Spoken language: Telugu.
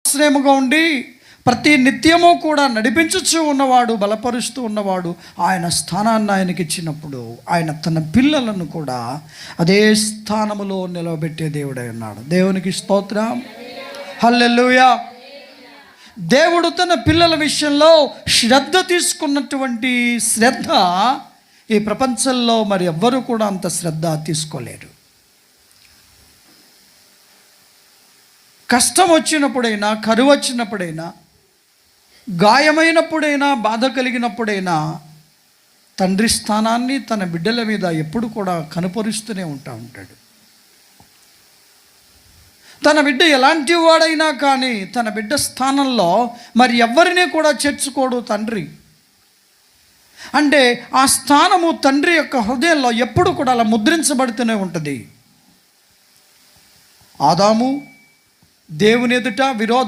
ఆశ్రయముగా ఉండి ప్రతి నిత్యము కూడా నడిపించుచూ ఉన్నవాడు, బలపరుస్తూ ఉన్నవాడు. ఆయన స్థానాన్ని ఆయనకి ఇచ్చినప్పుడు ఆయన తన పిల్లలను కూడా అదే స్థానములో నిలవబెట్టే దేవుడై ఉన్నాడు. దేవునికి స్తోత్రం, హల్లెలూయా. దేవుడు తన పిల్లల విషయంలో శ్రద్ధ తీసుకున్నటువంటి శ్రద్ధ ఈ ప్రపంచంలో మరి ఎవ్వరూ కూడా అంత శ్రద్ధ తీసుకోలేరు. కష్టం వచ్చినప్పుడైనా, కరువు వచ్చినప్పుడైనా, గాయమైనప్పుడైనా, బాధ కలిగినప్పుడైనా తండ్రి స్థానాన్ని తన బిడ్డల మీద ఎప్పుడు కూడా కనపరుస్తూనే ఉంటాడు. తన బిడ్డ ఎలాంటి వాడైనా కానీ తన బిడ్డ స్థానంలో మరి ఎవరిని కూడా చేర్చుకోడు తండ్రి. అంటే ఆ స్థానము తండ్రి యొక్క హృదయంలో ఎప్పుడు కూడా అలా ముద్రించబడుతూనే ఉంటుంది. ఆదాము దేవుని ఎదుట విరోధం